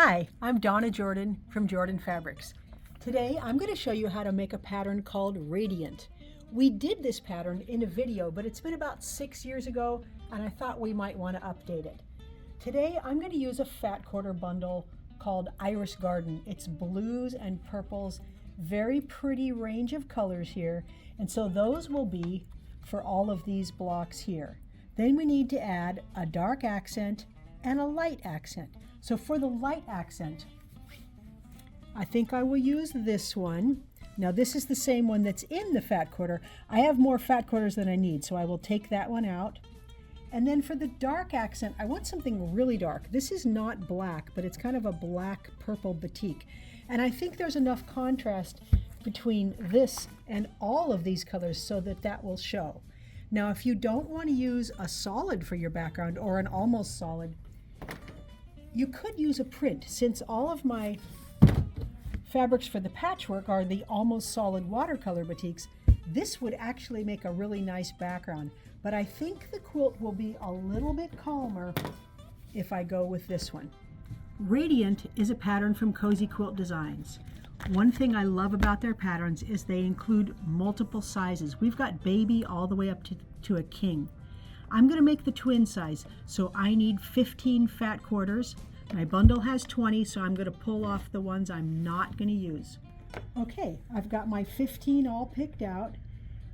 Hi, I'm Donna Jordan from Jordan Fabrics. Today I'm going to show you how to make a pattern called Radiant. We did this pattern in a video, but it's been about 6 years ago and I thought we might want to update it. Today I'm going to use a fat quarter bundle called Iris Garden. It's blues and purples, very pretty range of colors here, and so those will be for all of these blocks here. Then we need to add a dark accent and a light accent. So for the light accent, I think I will use this one. Now this is the same one that's in the fat quarter. I have more fat quarters than I need, so I will take that one out. And then for the dark accent, I want something really dark. This is not black, but it's kind of a black purple batik. And I think there's enough contrast between this and all of these colors so that that will show. Now if you don't want to use a solid for your background or an almost solid, you could use a print. Since all of my fabrics for the patchwork are the almost solid watercolor batiks, this would actually make a really nice background. But I think the quilt will be a little bit calmer if I go with this one. Radiant is a pattern from Cozy Quilt Designs. One thing I love about their patterns is they include multiple sizes. We've got baby all the way up to a king. I'm going to make the twin size, so I need 15 fat quarters. My bundle has 20, so I'm going to pull off the ones I'm not going to use. Okay, I've got my 15 all picked out.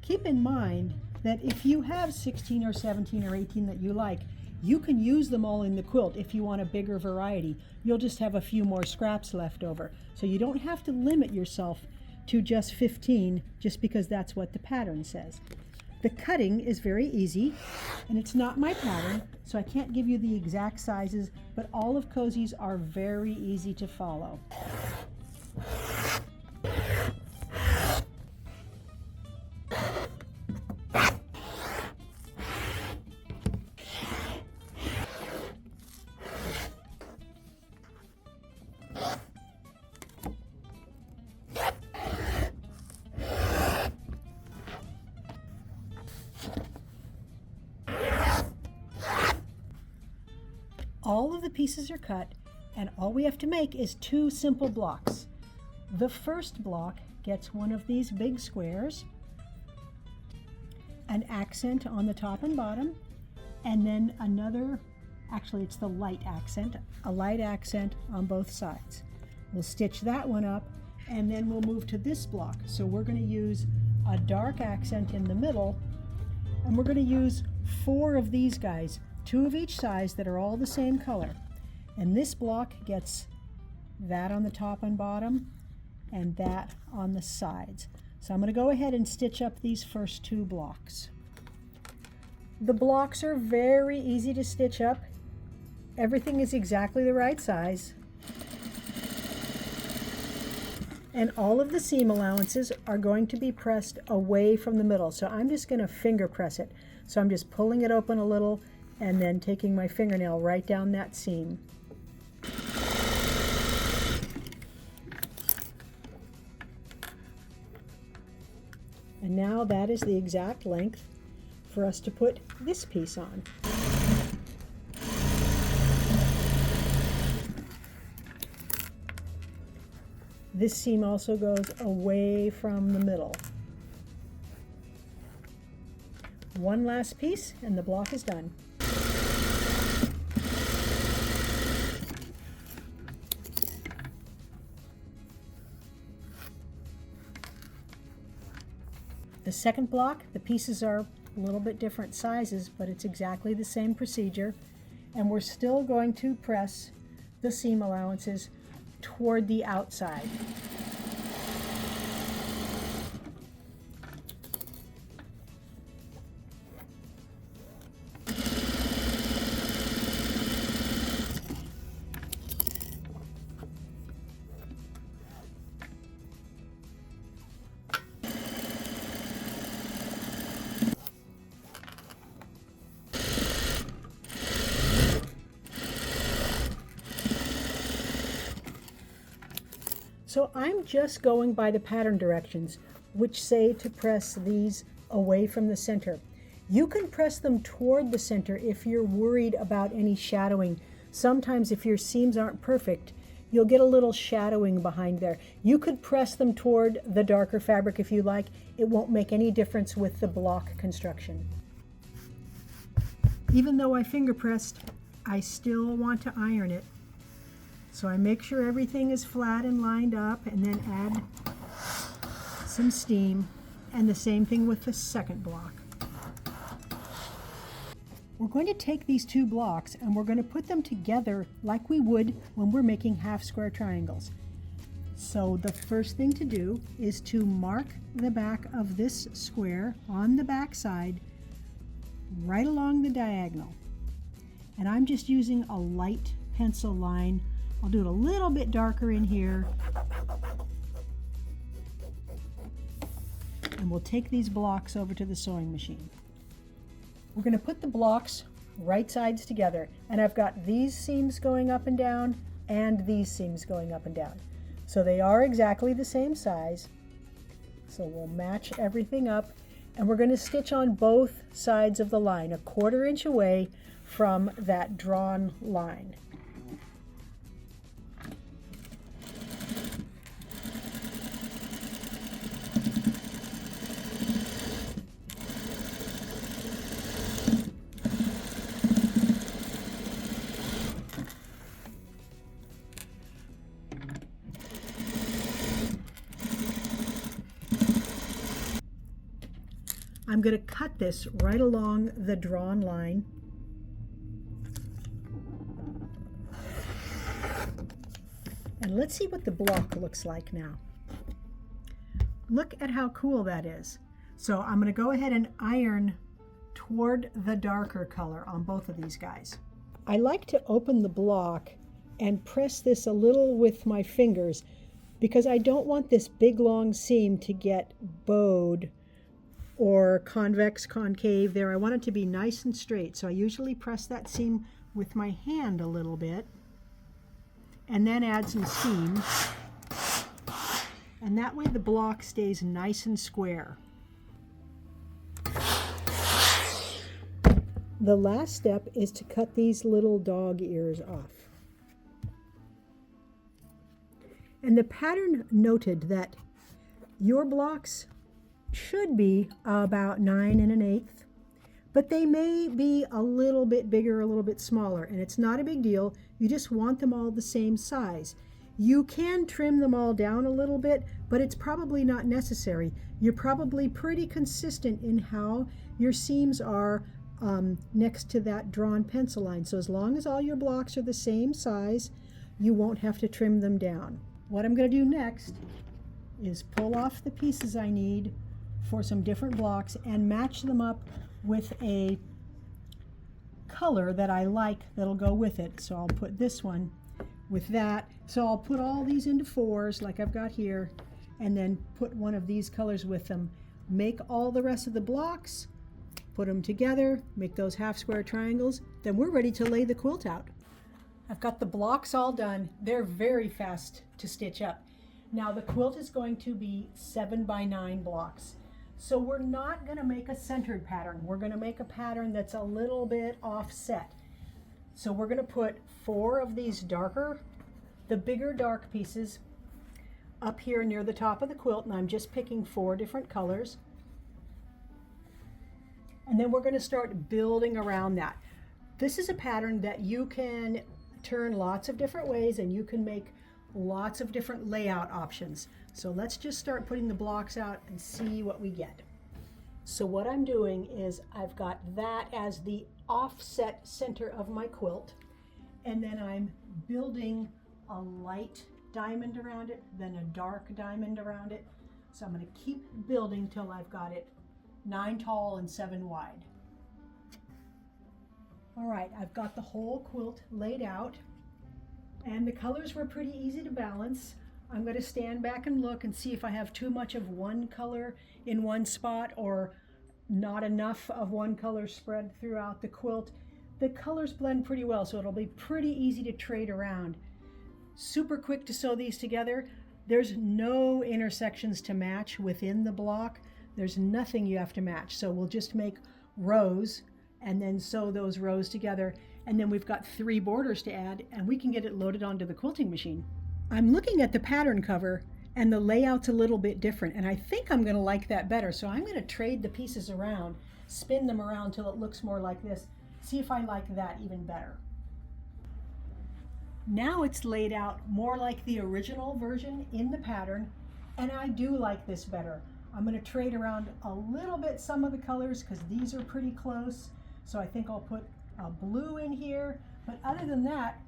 Keep in mind that if you have 16 or 17 or 18 that you like, you can use them all in the quilt if you want a bigger variety. You'll just have a few more scraps left over. So you don't have to limit yourself to just 15 just because that's what the pattern says. The cutting is very easy, and it's not my pattern, so I can't give you the exact sizes, but all of Cozy's are very easy to follow. All of the pieces are cut, and all we have to make is 2 simple blocks. The first block gets one of these big squares, an accent on the top and bottom, and then another, actually it's the light accent, a light accent on both sides. We'll stitch that one up, and then we'll move to this block. So we're going to use a dark accent in the middle, and we're going to use 4 of these guys, 2 of each size that are all the same color. And this block gets that on the top and bottom and that on the sides. So I'm going to go ahead and stitch up these first 2 blocks. The blocks are very easy to stitch up. Everything is exactly the right size. And all of the seam allowances are going to be pressed away from the middle. So I'm just going to finger press it. So I'm just pulling it open a little and then taking my fingernail right down that seam. And now that is the exact length for us to put this piece on. This seam also goes away from the middle. One last piece and the block is done. The second block, the pieces are a little bit different sizes, but it's exactly the same procedure. And we're still going to press the seam allowances toward the outside. So I'm just going by the pattern directions, which say to press these away from the center. You can press them toward the center if you're worried about any shadowing. Sometimes if your seams aren't perfect, you'll get a little shadowing behind there. You could press them toward the darker fabric if you like. It won't make any difference with the block construction. Even though I finger pressed, I still want to iron it. So I make sure everything is flat and lined up, and then add some steam, and the same thing with the second block. We're going to take these two blocks and we're going to put them together like we would when we're making half square triangles. So the first thing to do is to mark the back of this square on the back side right along the diagonal. And I'm just using a light pencil line. I'll do it a little bit darker in here. And we'll take these blocks over to the sewing machine. We're going to put the blocks right sides together, and I've got these seams going up and down and these seams going up and down. So they are exactly the same size. So we'll match everything up, and we're going to stitch on both sides of the line, 1/4 inch away from that drawn line. I'm going to cut this right along the drawn line. And let's see what the block looks like now. Look at how cool that is. So I'm going to go ahead and iron toward the darker color on both of these guys. I like to open the block and press this a little with my fingers because I don't want this big long seam to get bowed or convex, concave there. I want it to be nice and straight. So I usually press that seam with my hand a little bit and then add some steam. And that way the block stays nice and square. The last step is to cut these little dog ears off. And the pattern noted that your blocks should be about 9 1/8, but they may be a little bit bigger, a little bit smaller, and it's not a big deal. You just want them all the same size. You can trim them all down a little bit, but it's probably not necessary. You're probably pretty consistent in how your seams are next to that drawn pencil line. So as long as all your blocks are the same size, you won't have to trim them down. What I'm going to do next is pull off the pieces I need for some different blocks and match them up with a color that I like that'll go with it. So I'll put this one with that. So I'll put all these into 4s like I've got here, and then put one of these colors with them. Make all the rest of the blocks, put them together, make those half square triangles, then we're ready to lay the quilt out. I've got the blocks all done. They're very fast to stitch up. Now the quilt is going to be 7 by 9 blocks. So we're not going to make a centered pattern. We're going to make a pattern that's a little bit offset. So we're going to put 4 of these darker, the bigger dark pieces up here near the top of the quilt, and I'm just picking 4 different colors. And then we're going to start building around that. This is a pattern that you can turn lots of different ways, and you can make lots of different layout options. So let's just start putting the blocks out and see what we get. So what I'm doing is I've got that as the offset center of my quilt, and then I'm building a light diamond around it, then a dark diamond around it. So I'm going to keep building till I've got it 9 tall and 7 wide. All right, I've got the whole quilt laid out, and the colors were pretty easy to balance. I'm going to stand back and look and see if I have too much of one color in one spot or not enough of one color spread throughout the quilt. The colors blend pretty well, so it'll be pretty easy to trade around. Super quick to sew these together. There's no intersections to match within the block. There's nothing you have to match. So we'll just make rows and then sew those rows together. And then we've got 3 borders to add, and we can get it loaded onto the quilting machine. I'm looking at the pattern cover and the layout's a little bit different, and I think I'm going to like that better. So I'm going to trade the pieces around, spin them around till it looks more like this, see if I like that even better. Now it's laid out more like the original version in the pattern, and I do like this better. I'm going to trade around a little bit some of the colors because these are pretty close. So I think I'll put a blue in here, but other than that,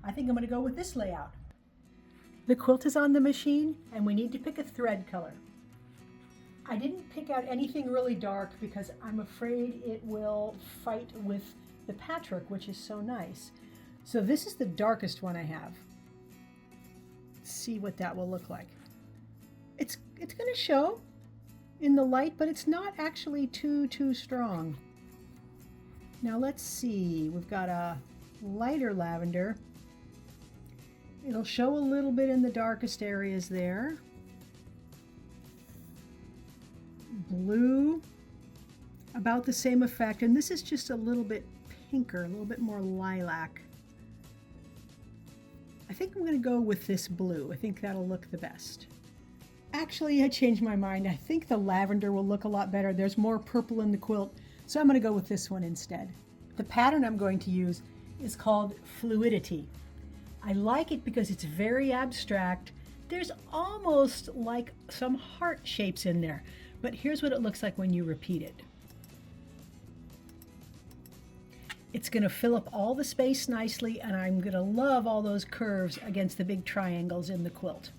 I think I'm going to go with this layout. The quilt is on the machine and we need to pick a thread color. I didn't pick out anything really dark because I'm afraid it will fight with the patchwork, which is so nice. So this is the darkest one I have. Let's see what that will look like. It's going to show in the light, but it's not actually too strong. Now let's see, we've got a lighter lavender. It'll show a little bit in the darkest areas there. Blue, about the same effect, and this is just a little bit pinker, a little bit more lilac. I think I'm going to go with this blue. I think that'll look the best. Actually, I changed my mind. I think the lavender will look a lot better. There's more purple in the quilt, so I'm going to go with this one instead. The pattern I'm going to use is called Fluidity. I like it because it's very abstract. There's almost like some heart shapes in there, but here's what it looks like when you repeat it. It's going to fill up all the space nicely, and I'm going to love all those curves against the big triangles in the quilt.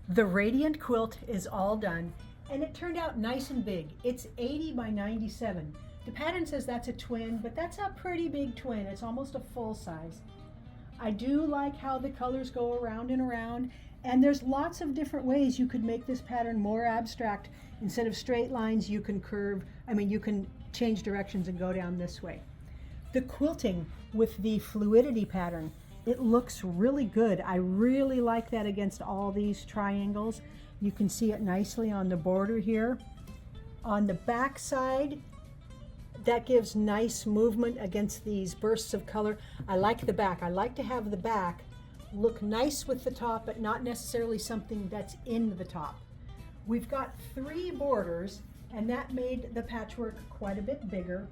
The Radiant quilt is all done, and it turned out nice and big. It's 80 by 97. The pattern says that's a twin, but that's a pretty big twin. It's almost a full size. I do like how the colors go around and around, and there's lots of different ways you could make this pattern more abstract. Instead of straight lines, you can you can change directions and go down this way. The quilting with the Fluidity pattern, it looks really good. I really like that against all these triangles. You can see it nicely on the border here. On the back side, that gives nice movement against these bursts of color. I like the back. I like to have the back look nice with the top, but not necessarily something that's in the top. We've got 3 borders, and that made the patchwork quite a bit bigger.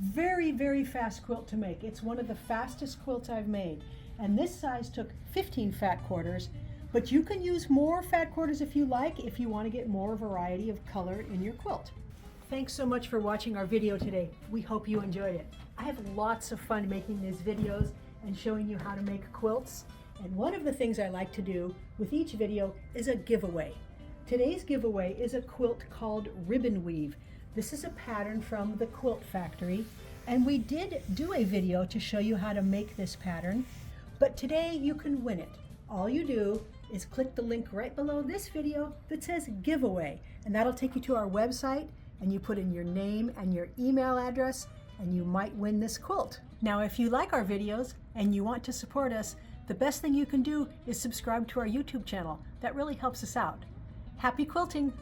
Very, very fast quilt to make. It's one of the fastest quilts I've made. And this size took 15 fat quarters, but you can use more fat quarters if you like, if you want to get more variety of color in your quilt. Thanks so much for watching our video today. We hope you enjoyed it. I have lots of fun making these videos and showing you how to make quilts. And one of the things I like to do with each video is a giveaway. Today's giveaway is a quilt called Ribbon Weave. This is a pattern from the Quilt Factory, and we did do a video to show you how to make this pattern, but today you can win it. All you do is click the link right below this video that says giveaway, and that'll take you to our website, and you put in your name and your email address, and you might win this quilt. Now, if you like our videos and you want to support us, the best thing you can do is subscribe to our YouTube channel. That really helps us out. Happy quilting!